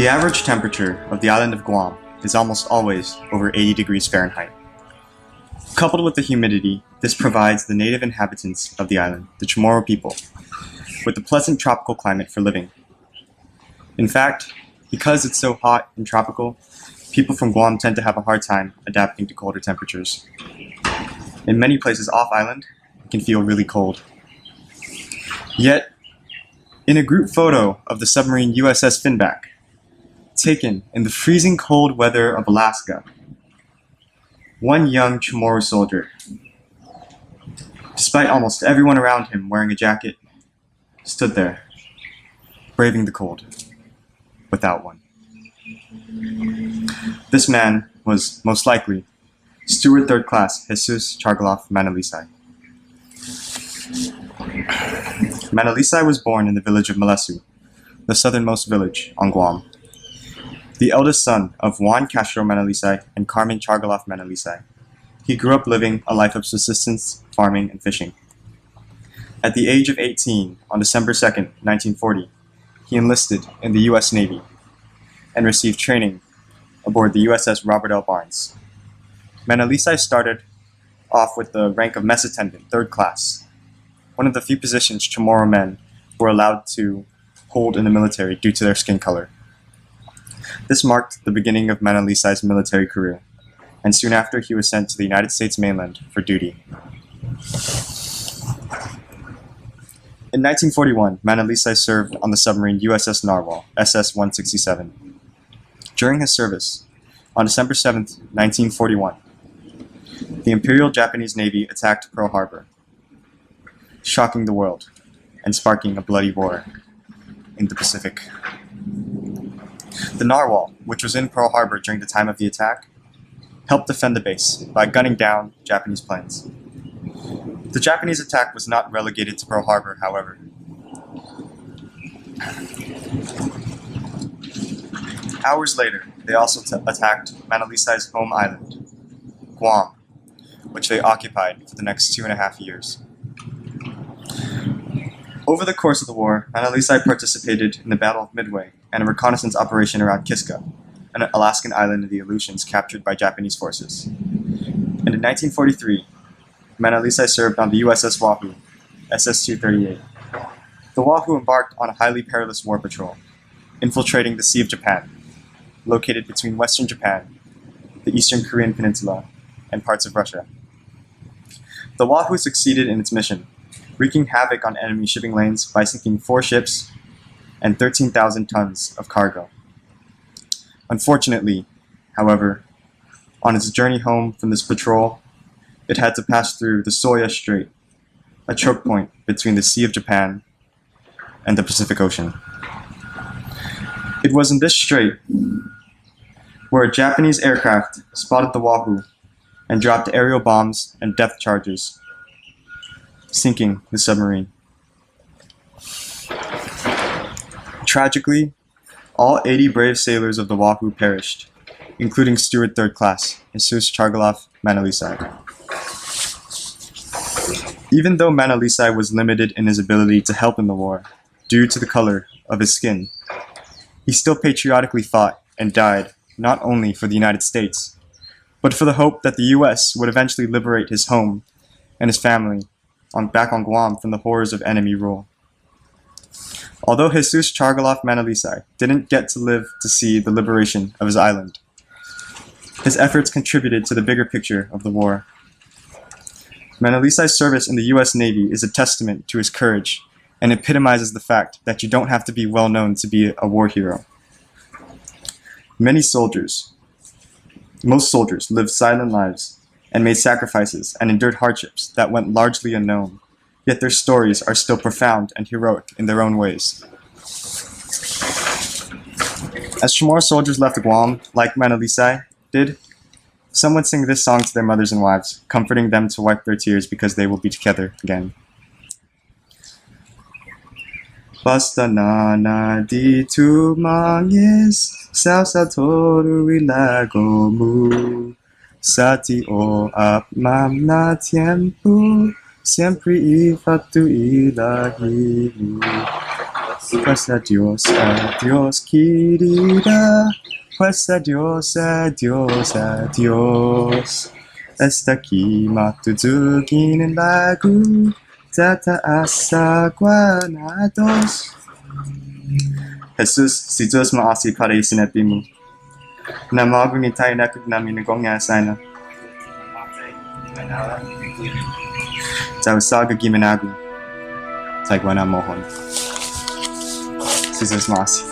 The average temperature of the island of Guam is almost always over 80 degrees Fahrenheit. Coupled with the humidity, this provides the native inhabitants of the island, the Chamorro people, with a pleasant tropical climate for living. In fact, because it's so hot and tropical, people from Guam tend to have a hard time adapting to colder temperatures. In many places off-island, it can feel really cold. Yet, in a group photo of the submarine USS Finback, taken in the freezing cold weather of Alaska, one young Chamorro soldier, despite almost everyone around him wearing a jacket, stood there, braving the cold, without one. This man was, most likely, Steward 3rd Class Jesus Chargualaf Manalisay. Manalisay was born in the village of Malasu, the southernmost village on Guam. The eldest son of Juan Castro Manalisay and Carmen Chargualaf Manalisay, he grew up living a life of subsistence, farming, and fishing. At the age of 18, on December 2nd, 1940, he enlisted in the U.S. Navy and received training aboard the USS Robert L. Barnes. Manalisay started off with the rank of Mess Attendant, 3rd Class, one of the few positions Chamorro men were allowed to hold in the military due to their skin color. This marked the beginning of Manalisay's military career, and soon after he was sent to the United States mainland for duty. In 1941, Manalisay served on the submarine USS Narwhal, SS-167. During his service, on December 7, 1941, the Imperial Japanese Navy attacked Pearl Harbor, shocking the world and sparking a bloody war in the Pacific. The Narwhal, which was in Pearl Harbor during the time of the attack, helped defend the base by gunning down Japanese planes. The Japanese attack was not relegated to Pearl Harbor, however. Hours later, they also attacked Manalisay's home island, Guam, which they occupied for the next 2.5 years. Over the course of the war, Manalisay participated in the Battle of Midway and a reconnaissance operation around Kiska, an Alaskan island of the Aleutians captured by Japanese forces. And in 1943, Manalisay served on the USS Wahoo, SS-238. The Wahoo embarked on a highly perilous war patrol, infiltrating the Sea of Japan, located between western Japan, the eastern Korean peninsula, and parts of Russia. The Wahoo succeeded in its mission, wreaking havoc on enemy shipping lanes by sinking 4 ships and 13,000 tons of cargo. Unfortunately, however, on its journey home from this patrol, it had to pass through the Soya Strait, a choke point between the Sea of Japan and the Pacific Ocean. It was in this strait where a Japanese aircraft spotted the Wahoo and dropped aerial bombs and depth charges, sinking the submarine. Tragically, all 80 brave sailors of the Wahoo perished, including Steward 3rd Class, Jesus Chargualaf Manalisay. Even though Manalisay was limited in his ability to help in the war due to the color of his skin, he still patriotically fought and died not only for the United States, but for the hope that the U.S. would eventually liberate his home and his family back on Guam from the horrors of enemy rule. Although Jesus Chargualaf Manalisay didn't get to live to see the liberation of his island, his efforts contributed to the bigger picture of the war. Manalisay's service in the U.S. Navy is a testament to his courage and epitomizes the fact that you don't have to be well known to be a war hero. Most soldiers lived silent lives and made sacrifices and endured hardships that went largely unknown, yet their stories are still profound and heroic in their own ways. As Chamorro soldiers left Guam, like Manalisay did, some would sing this song to their mothers and wives, comforting them to wipe their tears because they will be together again. Basta na di tumangis sa toru ilago mu sa tio apmam na tiempo siempre ifatu ilahi mu. Pues adios, querida. Pues adios, adios. Esta aquí matutukin ng lagu. Tataas sa Guanados. Jesus, si Diyos maasi para isinabi mo. Na magunit tayo nakag namin nagong nga sana. Sa usaga gimanagu. Sa Guanamohon. Si Diyos maasi.